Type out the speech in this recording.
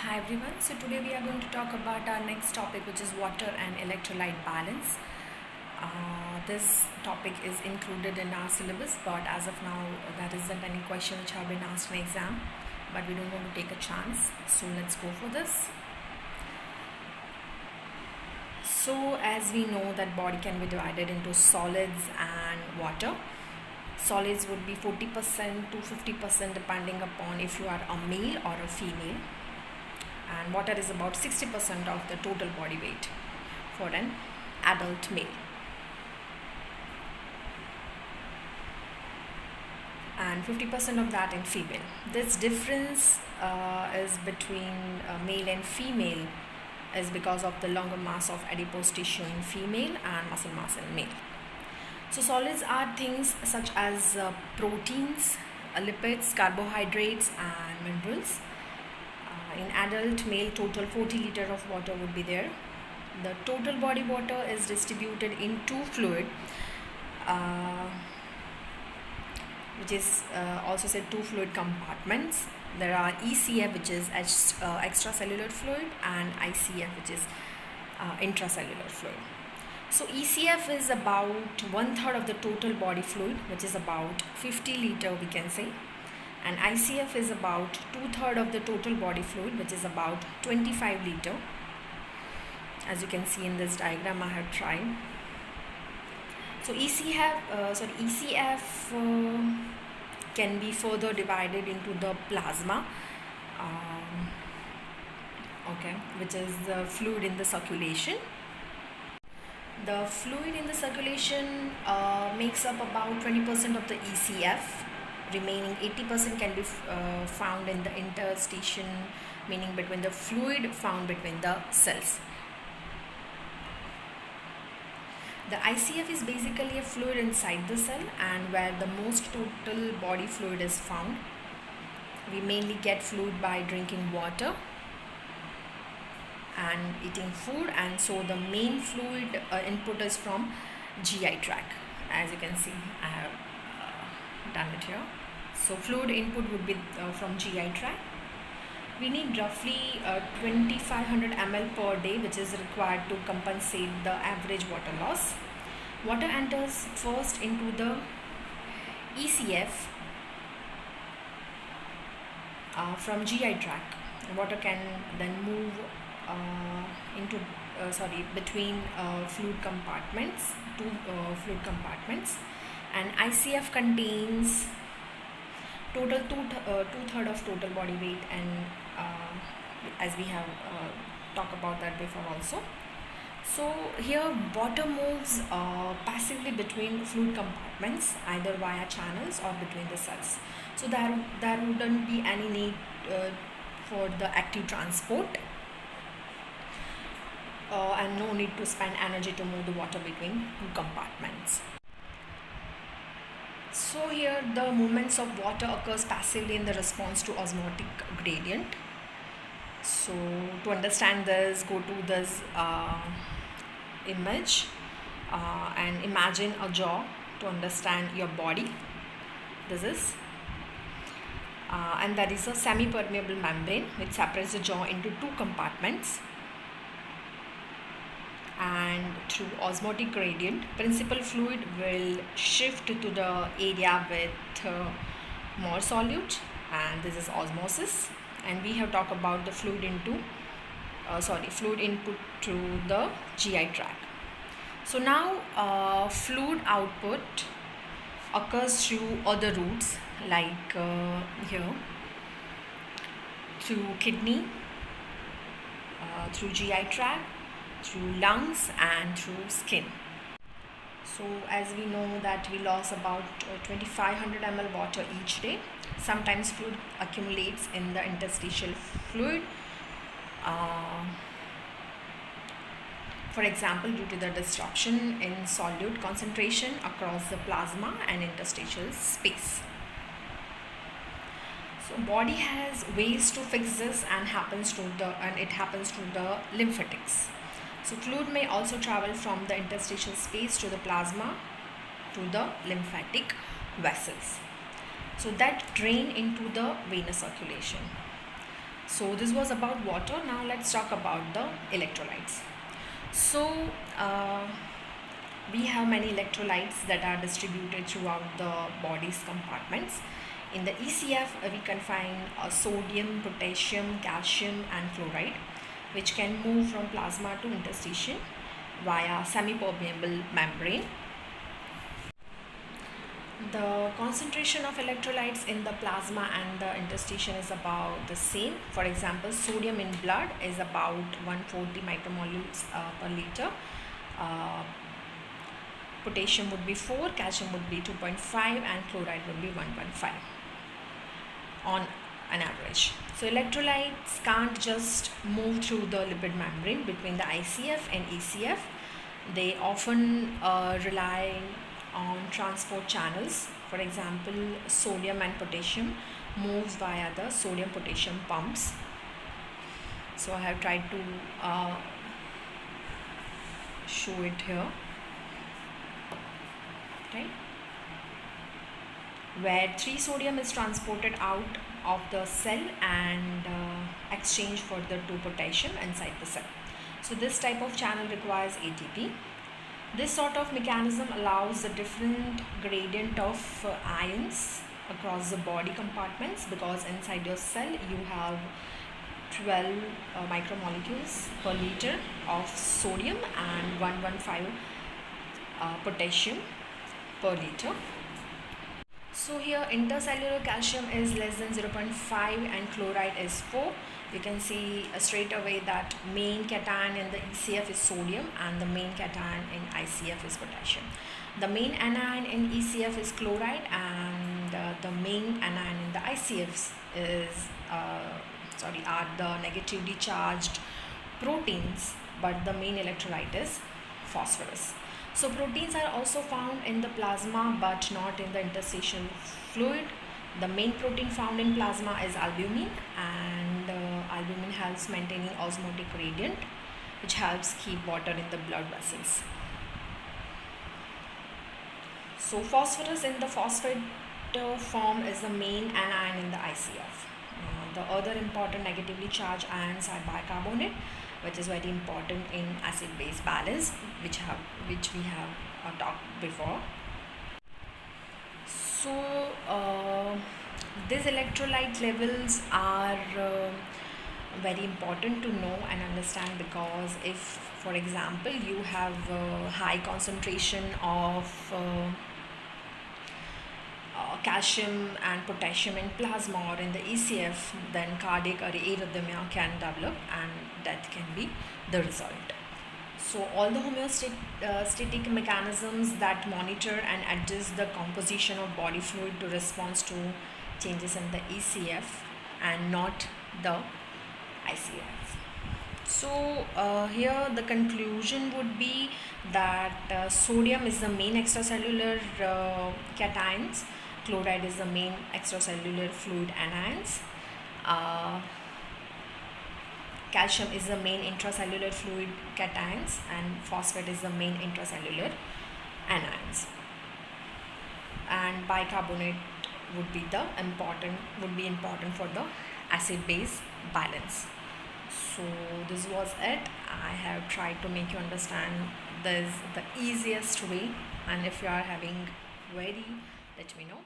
Hi everyone, so today we are going to talk about our next topic, which is water and electrolyte balance. This topic is included in our syllabus, but as of now there isn't any question which have been asked in exam, but we don't want to take a chance, so let's go for this. So as we know that body can be divided into solids and water. Solids would be 40% to 50% depending upon if you are a male or a female, and water is about 60% of the total body weight for an adult male, and 50% of that in female. This difference is between male and female is because of the longer mass of adipose tissue in female and muscle mass in male. So solids are things such as proteins, lipids, carbohydrates and minerals. In adult male, total 40 liter of water would be there. The total body water is distributed in two fluid, which is also said two fluid compartments. There are ECF, which is extracellular fluid, and ICF, which is intracellular fluid. So ECF is about 1/3 of the total body fluid, which is about 50 liter we can say, and ICF is about 2/3 of the total body fluid, which is about 25 liter. As you can see in this diagram I have tried. So ECF can be further divided into the plasma, which is the fluid in the circulation. The fluid in the circulation makes up about 20% of the ECF. Remaining 80% can be found in the interstitium, meaning between the fluid found between the cells. The ICF is basically a fluid inside the cell and where the most total body fluid is found. We mainly get fluid by drinking water and eating food, and so the main fluid input is from GI tract. As you can see, I have done it here. So fluid input would be from GI tract. We need roughly 2500 ml per day, which is required to compensate the average water loss. Water enters first into the ECF from GI tract. Water can then move between fluid compartments, two fluid compartments, and ICF contains total two-thirds of total body weight, and as we have talked about that before also. So here water moves passively between fluid compartments, either via channels or between the cells. So there wouldn't be any need for the active transport, and no need to spend energy to move the water between compartments. So here the movements of water occurs passively in the response to osmotic gradient. So to understand this, go to this image and imagine a jaw to understand your body. This is and there is a semi-permeable membrane which separates the jaw into two compartments, and through osmotic gradient principal fluid will shift to the area with more solute, and this is osmosis. And we have talked about the fluid input through the GI tract. So now fluid output occurs through other routes, like here through kidney, through GI tract, through lungs and through skin. So as we know that we lose about 2500 ml water each day. Sometimes fluid accumulates in the interstitial fluid, for example due to the disruption in solute concentration across the plasma and interstitial space. So body has ways to fix this, and it happens through the lymphatics. So fluid may also travel from the interstitial space to the plasma to the lymphatic vessels, so that drain into the venous circulation. So this was about water. Now let's talk about the electrolytes. So we have many electrolytes that are distributed throughout the body's compartments. In the ECF, we can find sodium, potassium, calcium, and chloride, which can move from plasma to interstitium via semi-permeable membrane. The concentration of electrolytes in the plasma and the interstitium is about the same. For example, sodium in blood is about 140 micromoles per liter. Potassium would be 4, calcium would be 2.5, and chloride would be 1.5 on an average. So electrolytes can't just move through the lipid membrane between the ICF and ECF. They often rely on transport channels. For example, sodium and potassium moves via the sodium potassium pumps. So I have tried to show it here, right, where 3 sodium is transported out of the cell and exchanged for the 2 potassium inside the cell. So this type of channel requires ATP. This sort of mechanism allows the different gradient of ions across the body compartments, because inside your cell you have 12 micromolecules per liter of sodium and 115 potassium per liter. So here intercellular calcium is less than 0.5 and chloride is 4. You can see straight away that main cation in the ECF is sodium and the main cation in ICF is potassium. The main anion in ECF is chloride, and the main anion in the ICF is are the negatively charged proteins, but the main electrolyte is phosphorus. So proteins are also found in the plasma but not in the interstitial fluid. The main protein found in plasma is albumin, and albumin helps maintaining osmotic gradient, which helps keep water in the blood vessels. So phosphorus in the phosphate form is the main anion in the ICF. The other important negatively charged ions are bicarbonate, which is very important in acid-base balance, which we have talked before. So these electrolyte levels are very important to know and understand, because if, for example, you have a high concentration of calcium and potassium in plasma or in the ECF, then cardiac arrhythmia can develop and death can be the result. So all the homeostatic mechanisms that monitor and adjust the composition of body fluid to respond to changes in the ECF and not the ICF. So here the conclusion would be that sodium is the main extracellular cations, chloride is the main extracellular fluid anions, calcium is the main intracellular fluid cations, and phosphate is the main intracellular anions, and bicarbonate would be important for the acid base balance. So this was it. I have tried to make you understand this the easiest way, and if you are having query, let me know.